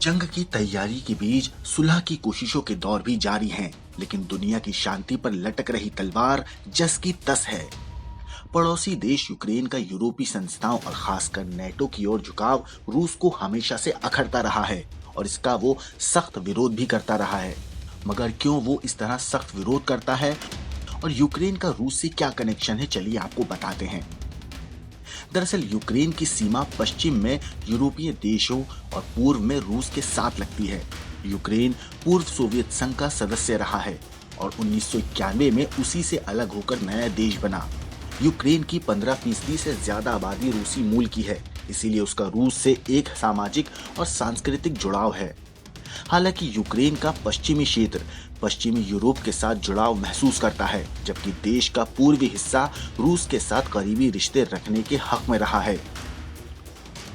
जंग की तैयारी के बीच सुलह की कोशिशों के दौर भी जारी हैं, लेकिन दुनिया की शांति पर लटक रही तलवार जस की तस है। पड़ोसी देश यूक्रेन का यूरोपीय संस्थाओं और खासकर नेटो की ओर झुकाव रूस को हमेशा से अखरता रहा है और इसका वो सख्त विरोध भी करता रहा है। मगर क्यों वो इस तरह सख्त विरोध करता है और यूक्रेन का रूस से क्या कनेक्शन है, चलिए आपको बताते हैं। दरअसल यूक्रेन की सीमा पश्चिम में यूरोपीय देशों और पूर्व में रूस के साथ लगती है। यूक्रेन पूर्व सोवियत संघ का सदस्य रहा है और 1991 में उसी से अलग होकर नया देश बना। यूक्रेन की 15% से ज्यादा आबादी रूसी मूल की है, इसीलिए उसका रूस से एक सामाजिक और सांस्कृतिक जुड़ाव है। हालांकि यूक्रेन का पश्चिमी क्षेत्र पश्चिमी यूरोप के साथ जुड़ाव महसूस करता है, जबकि देश का पूर्वी हिस्सा रूस के साथ करीबी रिश्ते रखने के हक में रहा है।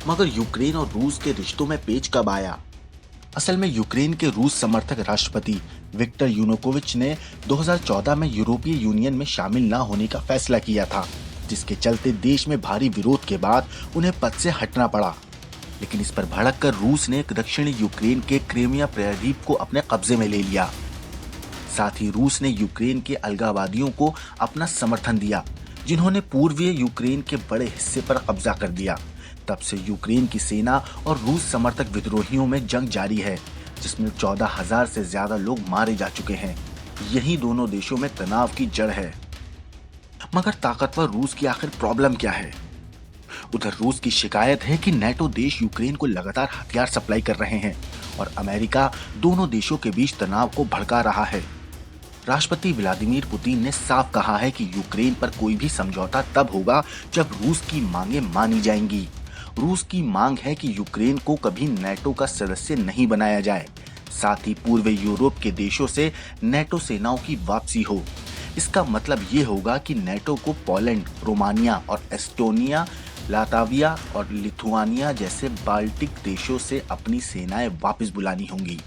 मगर यूक्रेन और रूस के रिश्तों में पेच कब आया? असल में यूक्रेन के रूस समर्थक राष्ट्रपति विक्टर यानुकोविच ने 2014 में यूरोपीय यूनियन में शामिल न होने का फैसला किया था, जिसके चलते देश में भारी विरोध के बाद उन्हें पद से हटना पड़ा। लेकिन इस पर भड़क कर रूस ने दक्षिणी यूक्रेन के क्रीमिया प्रायद्वीप को अपने कब्जे में ले लिया। साथ ही रूस ने यूक्रेन के अलगाववादियों को अपना समर्थन दिया, जिन्होंने पूर्वीय यूक्रेन के बड़े हिस्से पर कब्जा कर दिया। तब से यूक्रेन की सेना और रूस समर्थक विद्रोहियों में जंग जारी है, जिसमें 14,000 से ज्यादा लोग मारे जा चुके हैं। यही दोनों देशों में तनाव की जड़ है। मगर ताकतवर रूस की आखिर प्रॉब्लम क्या है? उधर रूस की शिकायत है कि नेटो देश यूक्रेन को लगातार हथियार सप्लाई कर रहे हैं और अमेरिका दोनों देशों के बीच तनाव को भड़का रहा है। राष्ट्रपति व्लादिमीर पुतिन ने साफ कहा है कि यूक्रेन पर कोई भी समझौता तब होगा जब रूस की मांगें मानी जाएंगी। रूस की मांग है कि यूक्रेन को कभी नेटो का सदस्य नहीं बनाया जाए, साथ ही पूर्वी यूरोप के देशों से नेटो सेनाओं की वापसी हो। इसका मतलब ये होगा कि नेटो को पोलैंड, रोमानिया और एस्टोनिया, लातविया और लिथुआनिया जैसे बाल्टिक देशों से अपनी सेनाएं वापस बुलानी होंगी।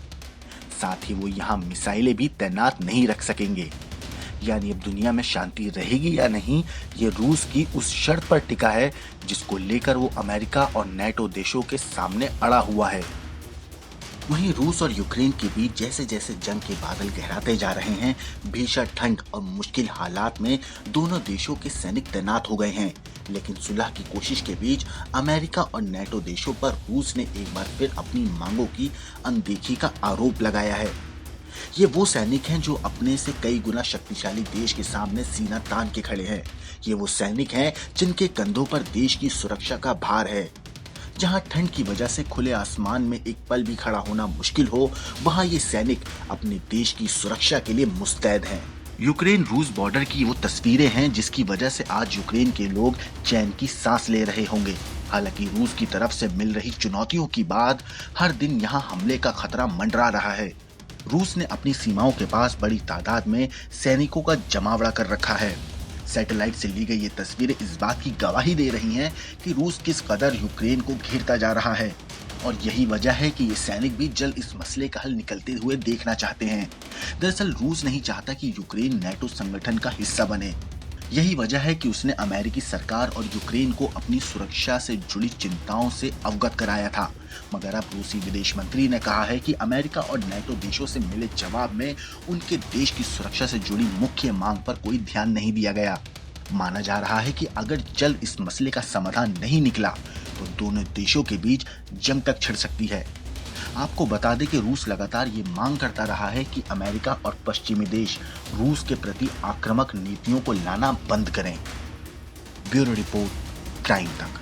साथ ही वो यहाँ मिसाइलें भी तैनात नहीं रख सकेंगे। यानी अब दुनिया में शांति रहेगी या नहीं, ये रूस की उस शर्त पर टिका है जिसको लेकर वो अमेरिका और नेटो देशों के सामने अड़ा हुआ है। वहीं रूस और यूक्रेन के बीच जैसे जैसे जंग के बादल गहराते जा रहे हैं, भीषण ठंड और मुश्किल हालात में दोनों देशों के सैनिक तैनात हो गए हैं। लेकिन सुलह की कोशिश के बीच अमेरिका और नेटो देशों पर रूस ने एक बार फिर अपनी मांगों की अनदेखी का आरोप लगाया है। ये वो सैनिक हैं जो अपने से कई गुना शक्तिशाली देश के सामने सीना तान के खड़े हैं। ये वो सैनिक हैं जिनके कंधों पर देश की सुरक्षा का भार है। जहां ठंड की वजह से खुले आसमान में एक पल भी खड़ा होना मुश्किल हो, वहां ये सैनिक अपने देश की सुरक्षा के लिए मुस्तैद हैं। यूक्रेन रूस बॉर्डर की वो तस्वीरें हैं जिसकी वजह से आज यूक्रेन के लोग चैन की सांस ले रहे होंगे। हालांकि रूस की तरफ से मिल रही चुनौतियों की बाद हर दिन यहाँ हमले का खतरा मंडरा रहा है। रूस ने अपनी सीमाओं के पास बड़ी तादाद में सैनिकों का जमावड़ा कर रखा है। सैटेलाइट से ली गई ये तस्वीरें इस बात की गवाही दे रही हैं कि रूस किस कदर यूक्रेन को घेरता जा रहा है और यही वजह है कि ये सैनिक भी जल्द इस मसले का हल निकलते हुए देखना चाहते हैं। दरअसल रूस नहीं चाहता कि यूक्रेन नेटो संगठन का हिस्सा बने। यही वजह है कि उसने अमेरिकी सरकार और यूक्रेन को अपनी सुरक्षा से जुड़ी चिंताओं से अवगत कराया था। मगर अब रूसी विदेश मंत्री ने कहा है कि अमेरिका और नेटो देशों से मिले जवाब में उनके देश की सुरक्षा से जुड़ी मुख्य मांग पर कोई ध्यान नहीं दिया गया। माना जा रहा है कि अगर जल्द इस मसले का समाधान नहीं निकला तो दोनों देशों के बीच जंग तक छिड़ सकती है। आपको बता दें कि रूस लगातार ये मांग करता रहा है कि अमेरिका और पश्चिमी देश रूस के प्रति आक्रामक नीतियों को लाना बंद करें। ब्यूरो रिपोर्ट, क्राइम तक।